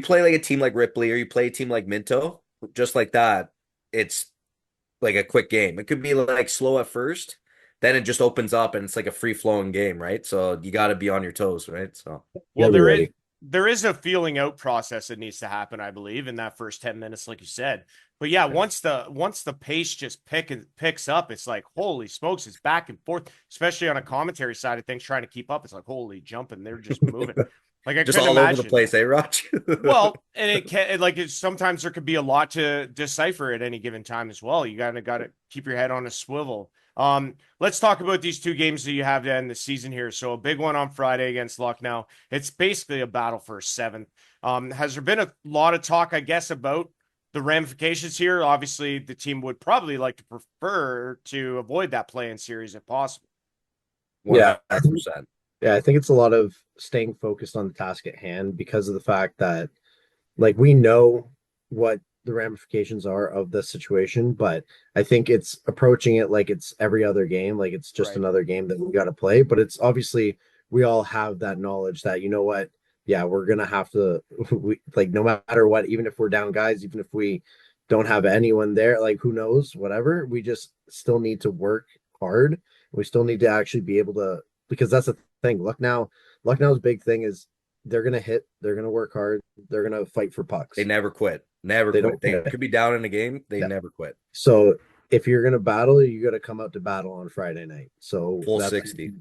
play like a team like Ripley or you play a team like Minto, just like that. It's like a quick game. It could be like slow at first, then it just opens up and it's like a free flowing game, right? So you got to be on your toes, right? So Well, You gotta be ready. there is a feeling out process that needs to happen, I believe, in that first 10 minutes, like you said. But yeah, once the pace just picks up, it's like, holy smokes, it's back and forth, especially on a commentary side of things, trying to keep up. It's like, holy jumping, they're just moving. Like I just couldn't all over the imagine. place, eh, Raj? Well, and sometimes there could be a lot to decipher at any given time as well. You gotta keep your head on a swivel. Let's talk about these two games that you have to end the season here. So a big one on Friday against Lucknow. It's basically a battle for seventh. Has there been a lot of talk, I guess, about the ramifications here? Obviously, the team would probably like to prefer to avoid that play-in series if possible. Yeah, 100%. yeah, I think it's a lot of staying focused on the task at hand because of the fact that like we know what the ramifications are of this situation, but I think it's approaching it like it's every other game, like it's just Right. another game that we got to play. But it's obviously we all have that knowledge that you know what, yeah, we're gonna have to like no matter what, even if we're down guys, even if we don't have anyone there, like who knows, whatever, we just still need to work hard. We still need to actually be able to because that's the thing. Lucknow's big thing is they're gonna hit, they're gonna work hard, they're gonna fight for They pucks. never quit. Never They quit. don't They quit. could be down in a game. They Yeah. never quit. So if you're gonna battle, you got to come out to battle on Friday night. So Full that's 60.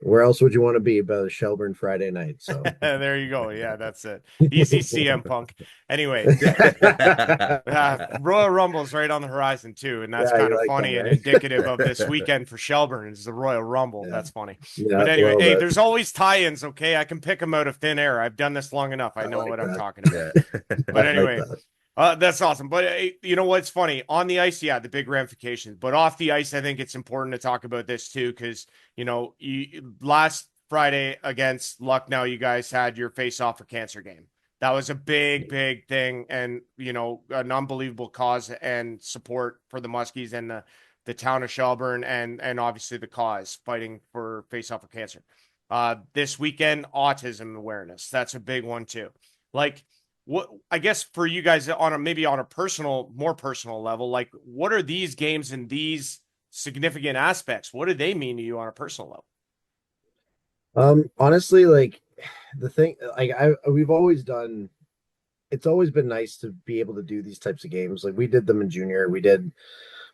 where else would you want to be but Shelburne Friday night? So There you go. Yeah, that's it. Easy CM Punk. Anyway, yeah, Royal Rumble's right on the horizon too, and that's kind you of like them, funny and right? indicative of this weekend for Shelburne is the Royal Rumble. Yeah, That's funny. yeah, But a anyway, little hey, bit. there's always tie-ins, okay? I can pick them out of thin air. I've done this long enough. I I know like what I'm that. talking about. Yeah. But I like anyway, that. that's awesome. But you know what's funny? On the ice, yeah, the big ramifications. But off the ice, I think it's important to talk about this too, because last Friday against Lucknow, you guys had your face-off for cancer game. That was a big, big thing, and an unbelievable cause and support for the Muskies and the town of Shelburne, and obviously the cause fighting for face-off for cancer. This weekend, autism awareness. That's a big one too. Like, what I guess for you guys on a maybe on a more personal level, like what are these games and these significant aspects? What do they mean to you on a personal level? Honestly, like the thing, like we've always done. It's always been nice to be able to do these types of games. Like we did them in junior. We did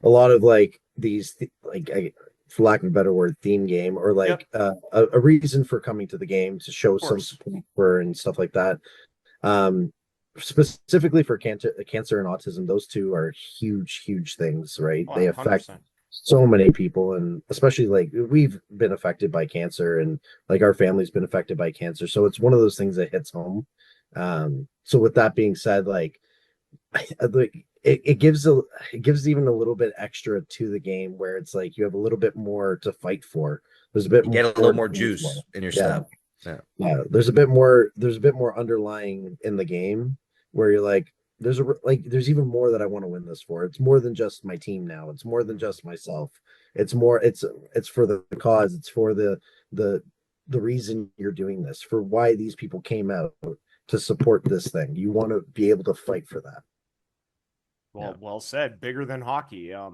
a lot of like for lack of a better word, theme game or Yep, like a reason for coming to the game to show of some course. support for and stuff like that. Um, Specifically for cancer and autism, those two are huge, huge things, right? Oh, They affect 100%. so many people, and especially like we've been affected by cancer, and like our family's been affected by cancer. So it's one of those things that hits home. So with that being said, like like it gives even a little bit extra to the game where it's like you have a little bit more to fight for. There's a bit You get a more little to more play for. juice in your Yeah, step. Yeah. yeah. There's a bit more underlying in the game where you're like there's even more that I want to win this for. It's more than just my team now. It's more than just myself. It's for the cause. It's for the the reason you're doing this, for why these people came out to support this thing. You want to be able to fight for that. Yeah. Well said. Bigger than hockey. Yeah, At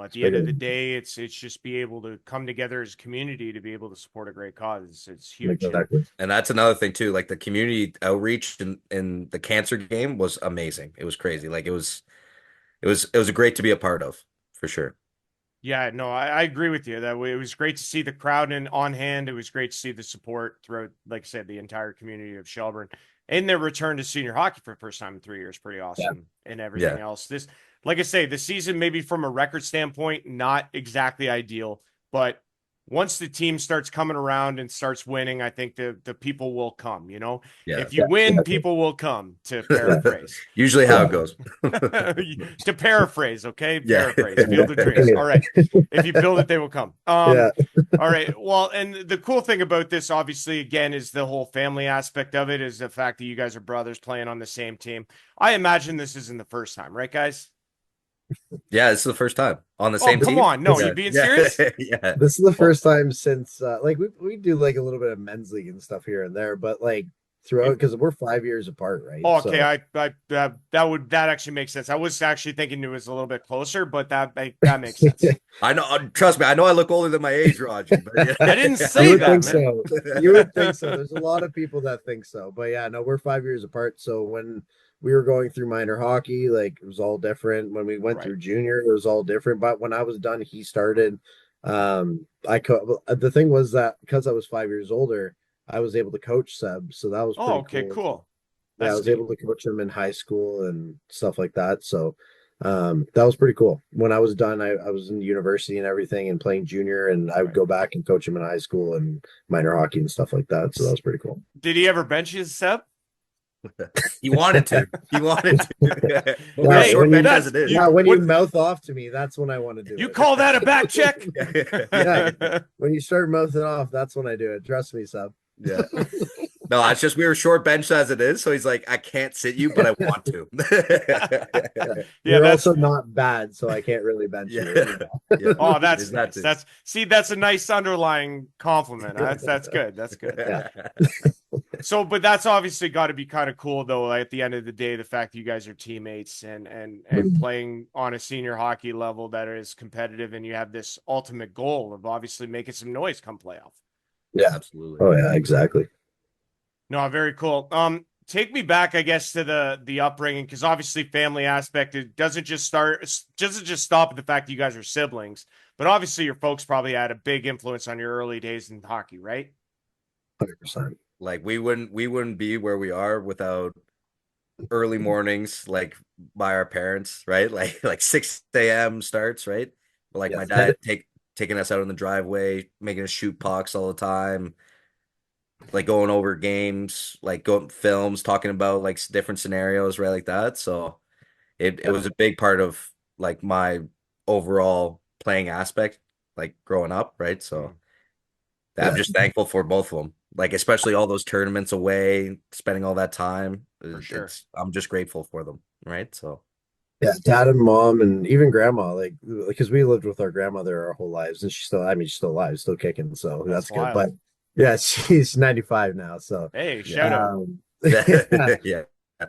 it's the end bigger of the than day, it's just be able to come together as a community to be able to support a great cause. It's huge. And exactly. And that's another thing too. Like the community outreach in the cancer game was amazing. It was crazy. Like it was great to be a part of for sure. yeah, no, I agree with you. It was great to see the crowd on hand. It was great to see the support throughout, like I said, the entire community of Shelburne. and their return to senior hockey for the first time in 3 years, pretty Yeah. awesome, and everything else. This, like I say, the season maybe from a record standpoint, not exactly ideal, but once the team starts coming around and starts winning, I think the people will come. You know, Yeah. if you win, people will come. To paraphrase, Usually how it goes. to paraphrase, okay, Yeah. paraphrase, Field of Dreams. All right, if you build it, they will come. Yeah. All right. Well, and the cool thing about this, obviously, again, is the whole family aspect of it, is the fact that you guys are brothers playing on the same team. I imagine this isn't the first time, right, guys? Yeah, this is the first time on the Oh, same come team. on. No, Yeah. you being Yeah. serious? Yeah. This is the first time since like we do like a little bit of men's league and stuff here and there, but like throughout, because we're 5 years apart, right? Oh, okay. So That actually makes sense. I was actually thinking it was a little bit closer, but that makes sense. I know. Trust me. I know I look older than my age, Roger. But yeah. I didn't you say would that, think man. so. You would think so. There's a lot of people that think so, but yeah, no, we're 5 years apart. So when we were going through minor hockey, like it was all different. When we went Right. through junior, it was all different. But when I was done, he started. The thing was that because I was 5 years older, I was able to coach Seb, so that was Oh, pretty okay, cool. cool. Yeah, I That's was neat. able to coach him in high school and stuff like that. So that was pretty cool. When I was done, I was in university and everything and playing junior, and I would Right. go back and coach him in high school and minor hockey and stuff like that. So that was pretty cool. Did he ever bench you, Seb? He wanted to. He wanted to. But we Yeah, were Hey, short bench that's- as it is. Yeah, when what- you mouth off to me, that's when I want to do You it. call that a back check? Yeah. When you start mouthing off, that's when I do it. Trust me, Seb. Yeah. No, it's just we were short bench as it is. So he's like, I can't sit you, but I want to. Yeah, You're that's also not bad, so I can't really bench you. Yeah. Yeah. oh, that's Is nice. that That's a nice underlying compliment. That's good. That's good. Yeah. So, but that's obviously got to be kind of cool, though. At the end of the day, the fact that you guys are teammates and playing on a senior hockey level that is competitive, and you have this ultimate goal of obviously making some noise come playoff. Yeah. Absolutely. Oh yeah, exactly. No, very cool. Take me back, I guess, to the upbringing, because obviously family aspect, it doesn't just stop at the fact that you guys are siblings, but obviously your folks probably had a big influence on your early days in hockey, right? 100%. Like we wouldn't be where we are without early mornings, like by our parents, right? Like 6 a.m. starts, right? Like my Yes. dad taking us out in the driveway, making us shoot pucks all the time, like going over games, like going films, talking about like different scenarios, right? Like that. So it was a big part of like my overall playing aspect, like growing up, right? So I'm Yeah. just thankful for both of them. Like especially all those tournaments away, spending all that time. For sure. I'm just grateful for them, right? So Yeah, dad and mom and even grandma, like because we lived with our grandmother our whole lives, and she's still alive, still kicking, so that's good. wild. But yeah, she's 95 now, so Hey, shout out. yeah. yeah.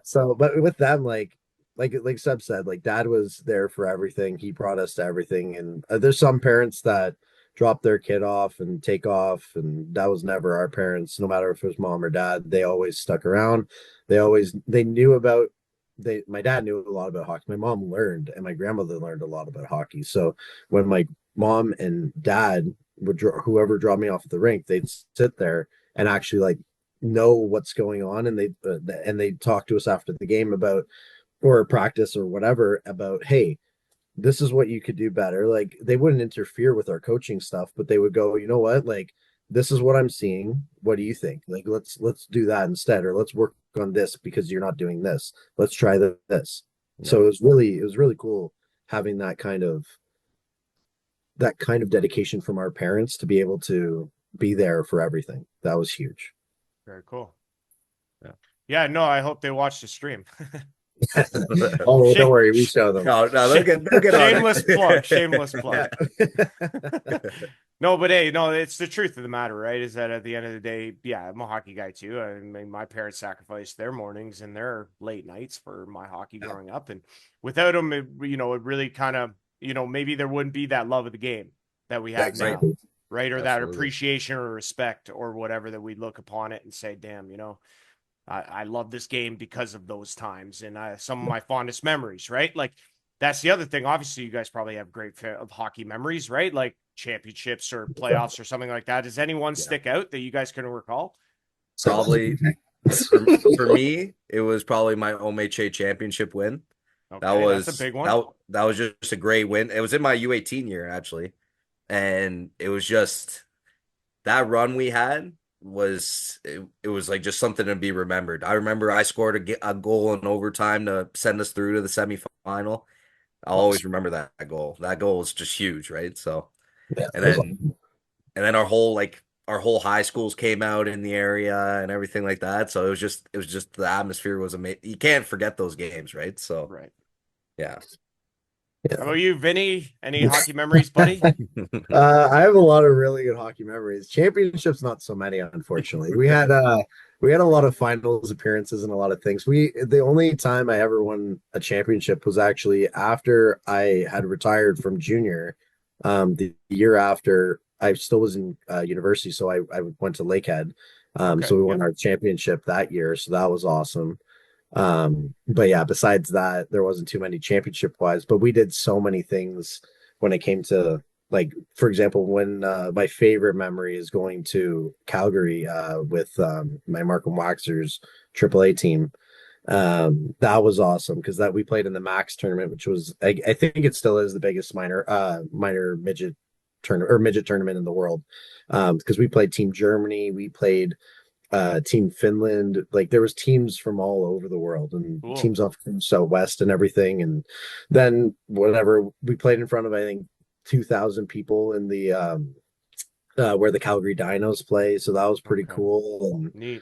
So, but with them, like Seb said, like dad was there for everything. He brought us to everything, and there's some parents that drop their kid off and take off, and that was never our parents. No matter if it was mom or dad, they always stuck around. They knew about my dad knew a lot about hockey. My mom learned, and my grandmother learned a lot about hockey. So when my mom and dad would whoever dropped me off at the rink, they'd sit there and actually like know what's going on, and they talk to us after the game about or practice or whatever about, hey, this is what you could do better. Like they wouldn't interfere with our coaching stuff, but they would go, you know what, like this is what I'm seeing. What do you think? Like let's do that instead, or let's work on this because you're not doing this. Let's try this. Yeah. So it was really cool having that kind of dedication from our parents to be able to be there for everything. That was huge. Very cool. Yeah, no, I hope they watch the stream. Oh, Shame- don't worry, we show them. No, they'll get on it. Shameless plug. Shameless plug. Yeah. No, but hey, no, it's the truth of the matter, right? Is that at the end of the day, yeah, I'm a hockey guy too. I mean, my parents sacrificed their mornings and their late nights for my hockey growing up, and without them, it really kind of, maybe there wouldn't be that love of the game that we have now, Exactly. right? Or that Absolutely. appreciation or respect or whatever that we look upon it and say, damn, I love this game because of those times and some of my fondest memories, right? Like that's the other thing. Obviously, you guys probably have great of hockey memories, right? Like championships or playoffs or something like that. Does anyone stick out that you guys can recall? Probably For me, it was probably my OMHA championship win. That Okay, that's a was big one. that was just a great win. It was in my U18 year actually, and it was just that run we had it was like just something to be remembered. I remember I scored a goal in overtime to send us through to the semifinal. I'll always remember that goal. That goal was just huge, right? So, Yeah, and that was then awesome. and then our whole high schools came out in the area and everything like that. So it was just the atmosphere was amazing. You can't forget those games, right? So Right. yeah. How about you, Vinny? Any hockey memories, buddy? I have a lot of really good hockey memories. Championships, not so many, unfortunately. We had a lot of finals appearances and a lot of things. We the only time I ever won a championship was actually after I had retired from junior. The year after I still was in university, so I went to Lakehead. Okay. So we won Yep. our championship that year, so that was awesome. But yeah, besides that, there wasn't too many championship wise, but we did so many things when it came to like, for example, when my favorite memory is going to Calgary with my Markham Waxers AAA team. That was awesome because that we played in the Max tournament, which was I think it still is the biggest minor midget tournament or midget tournament in the world. Because we played Team Germany, we played Team Finland. Like there was teams from all over the world and Cool. teams off from Southwest and everything. And then whatever we played in front of, I think 2,000 people in the where the Calgary Dinos play. So that was pretty Okay. cool. And Neat.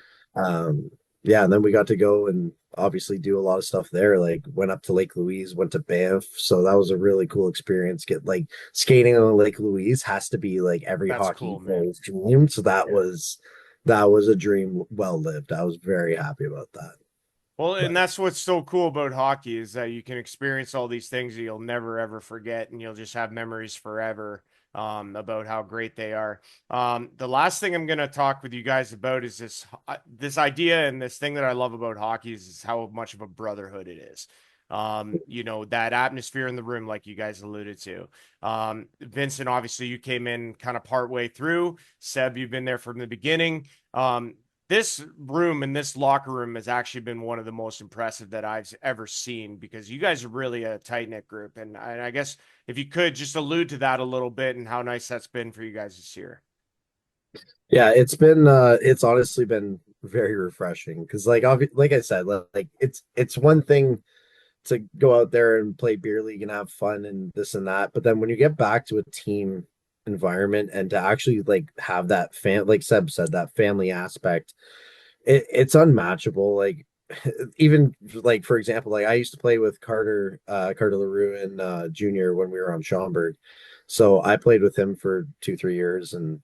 yeah, and then we got to go and obviously do a lot of stuff there. Like went up to Lake Louise, went to Banff. So that was a really cool experience. Get like skating on Lake Louise has to be like every That's hockey cool, man. player's dream. So Yeah. that was a dream well lived. I was very happy about that. Well, and But that's what's so cool about hockey is that you can experience all these things that you'll never ever forget, and you'll just have memories forever about how great they are. The last thing I'm going to talk with you guys about is this idea and this thing that I love about hockey is how much of a brotherhood it is. That atmosphere in the room, like you guys alluded to. Vincent, obviously, you came in kind of part way through. Seb, you've been there from the beginning. This room and this locker room has actually been one of the most impressive that I've ever seen because you guys are really a tight knit group. And I guess if you could just allude to that a little bit and how nice that's been for you guys this year. yeah, it's honestly been very refreshing because like I said, like it's one thing to go out there and play beer league and have fun and this and that. But then when you get back to a team environment and to actually like have that like Seb said, that family aspect, it's unmatchable. Like even like for example, like I used to play with Carter LaRue and junior when we were on Schaumburg. So I played with him for 2, 3 years and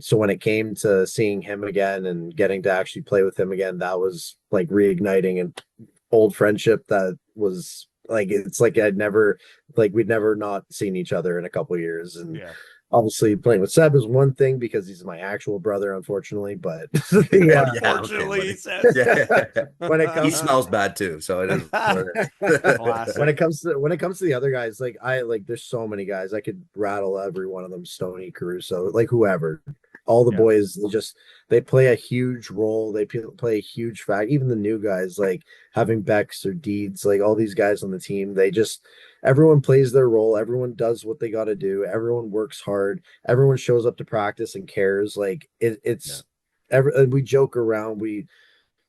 so when it came to seeing him again and getting to actually play with him again, that was like reigniting and old friendship that was like it's like we'd never not seen each other in a couple of years. And Yeah. obviously playing with Seb is one thing because he's my actual brother, unfortunately. But Oh yeah, yeah, okay, Unfortunately, he buddy. says. Yeah. when it He comes smells bad too, so it is what it when Classic. it comes to the other guys, like I like there's so many guys I could rattle every one of them, Stoney, Caruso, like whoever. All the Yeah. boys they play a huge role. They play a huge fact. Even the new guys like having Becks or Deeds, like all these guys on the team, they just everyone plays their role. Everyone does what they got to do. Everyone works hard. Everyone shows up to practice and cares. Like yeah. it's we joke around. We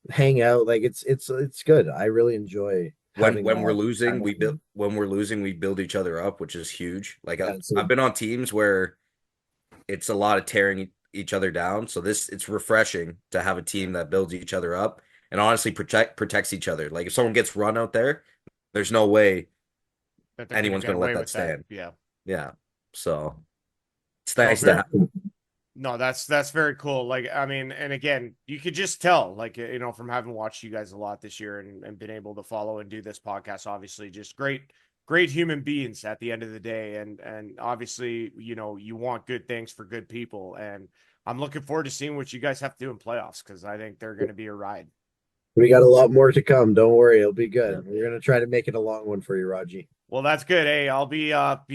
hang out like it's good. I really enjoy having When we're that losing, kind of thing. we build each other up, which is huge. Like Yeah, so I've been on teams where it's a lot of tearing each other down. So this it's refreshing to have a team that builds each other up and honestly protects each other. Like if someone gets run out there, there's no way That they're going to anyone's get going to let away that with that. stand. Yeah. Yeah. So it's No, nice to very. have. No, that's very cool. Like, I mean, and again, you could just tell, like, from having watched you guys a lot this year and been able to follow and do this podcast, obviously, just great human beings at the end of the day. And obviously, you want good things for good people. And I'm looking forward to seeing what you guys have to do in playoffs because I think they're going to be a ride. we got a lot more to come. Don't worry, it'll be Yeah. good. We're gonna try to make it a long one for you, Raji. Well, that's good. Hey, I'll be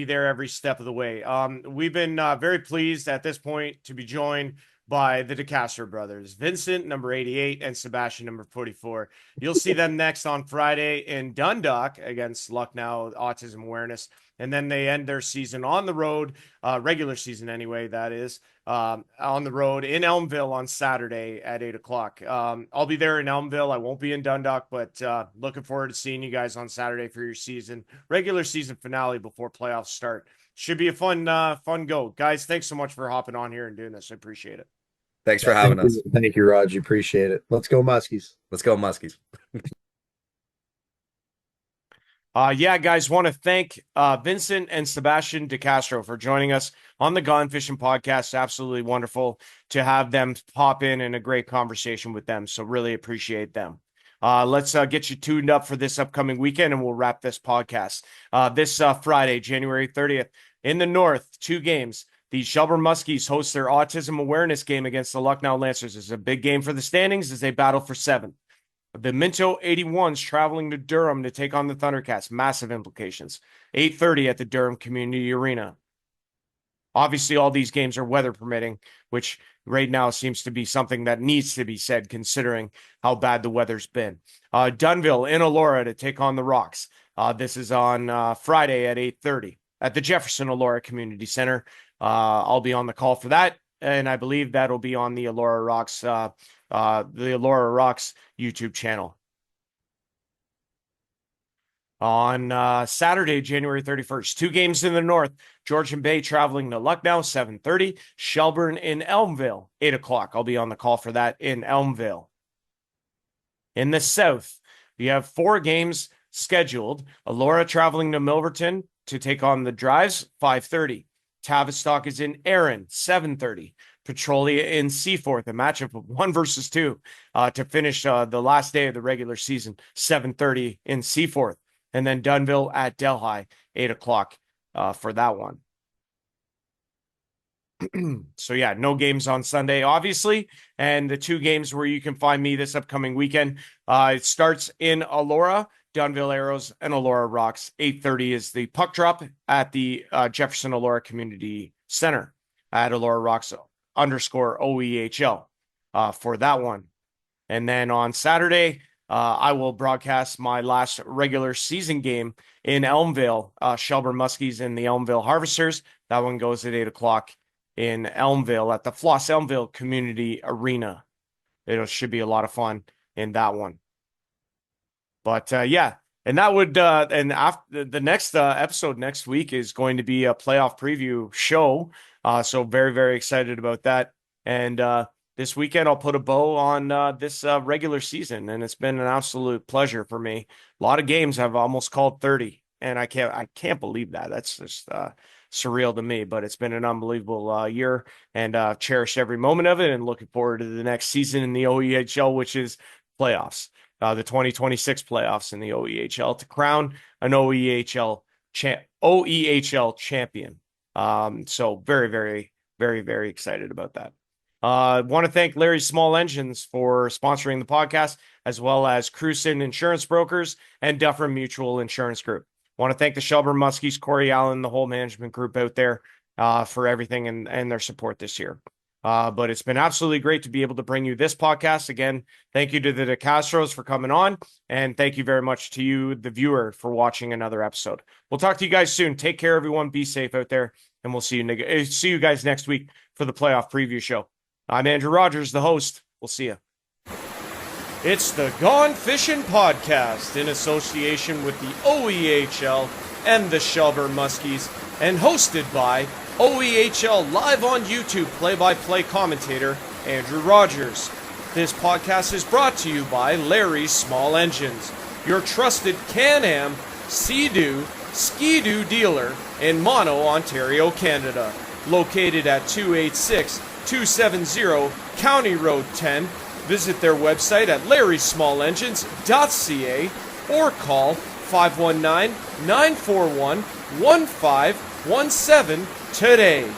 there every step of the way. We've been very pleased at this point to be joined by the DeCastro brothers, Vincent, number 88, and Sebastian, number 44. You'll see them next on Friday in Dundalk against Lucknow Autism Awareness. And then they end their season on the road, regular season anyway, that is, on the road in Elmville on Saturday at 8 o'clock. I'll be there in Elmville. I won't be in Dundalk, but looking forward to seeing you guys on Saturday for your regular season finale before playoffs start. Should be a fun go. Guys, thanks so much for hopping on here and doing this. I appreciate it. Thanks for having us. Thank you, Raj. Appreciate it. Let's go Muskies. Let's go Muskies. Yeah, guys, want to thank Vincent and Sebastian DeCastro for joining us on the Gone Fishing podcast. Absolutely wonderful to have them pop in and a great conversation with them. So really appreciate them. Let's get you tuned up for this upcoming weekend, and we'll wrap this podcast. This Friday, January 30th, in the North, 2 games. The Shelburne Muskies host their autism awareness game against the Lucknow Lancers. It's a big game for the standings as they battle for 7th. The Minto 81s traveling to Durham to take on the Thundercats. Massive implications. 8:30 at the Durham Community Arena. Obviously, all these games are weather permitting, which right now seems to be something that needs to be said considering how bad the weather's been. Dunville in Elora to take on the Rocks. This is on Friday at 8:30 at the Jefferson Elora Community Center. I'll be on the call for that, and I believe that'll be on the Elora Rocks YouTube channel. On Saturday, January 31st, 2 games in the North. Georgian Bay traveling to Lucknow, 7:30. Shelburne in Elmville, 8 o'clock. I'll be on the call for that in Elmville. In the South, we have 4 games scheduled. Elora traveling to Milverton to take on the Drives, 5:30. Tavistock is in Erin, 7:30. Petrolia in Seaforth, a matchup of 1 versus 2 to finish the last day of the regular season, 7:30 in Seaforth. And then Dunville at Delhi, 8 o'clock for that one. So yeah, no games on Sunday, obviously. And the 2 games where you can find me this upcoming weekend, it starts in Elora, Dunville Arrows, and Elora Rocks. 8:30 is the puck drop at the Jefferson Elora Community Center at Elora Rocks _OEHL for that one. And then on Saturday, I will broadcast my last regular season game in Elmville, Shelburne Muskies and the Elmville Harvesters. That one goes at 8 o'clock in Elmville at the Floss Elmville Community Arena. It should be a lot of fun in that one. But yeah, and that would and after the next episode next week is going to be a playoff preview show. So very, very excited about that. And this weekend I'll put a bow on this regular season, and it's been an absolute pleasure for me. A lot of games I've almost called 30, and I can't believe that. That's just surreal to me, but it's been an unbelievable year, and cherished every moment of it, and looking forward to the next season in the OEHL, which is playoffs. The 2026 playoffs in the OEHL to crown an OEHL champion. So very, very, very, very excited about that. Want to thank Larry Small Engines for sponsoring the podcast, as well as Cruson Insurance Brokers and Duffer Mutual Insurance Group. Want to thank the Shelburne Muskies, Corey Allen, the whole management group out there for everything and their support this year. But it's been absolutely great to be able to bring you this podcast. Again, thank you to the DeCastros for coming on, and thank you very much to you, the viewer, for watching another episode. We'll talk to you guys soon. Take care, everyone. Be safe out there, and we'll see you guys next week for the playoff preview show. I'm Andrew Rogers, the host. We'll see you. It's the Gone Fishing Podcast in association with the OEHL and the Shelburne Muskies, and hosted by OEHL live on YouTube play-by-play commentator Andrew Rogers. This podcast is brought to you by Larry's Small Engines, your trusted Can-Am, Sea-Doo, Ski-Doo dealer in Mono, Ontario, Canada. Located at 286-270 County Road 10. Visit their website at larrysmallengines.ca or call 519-941-1517 today.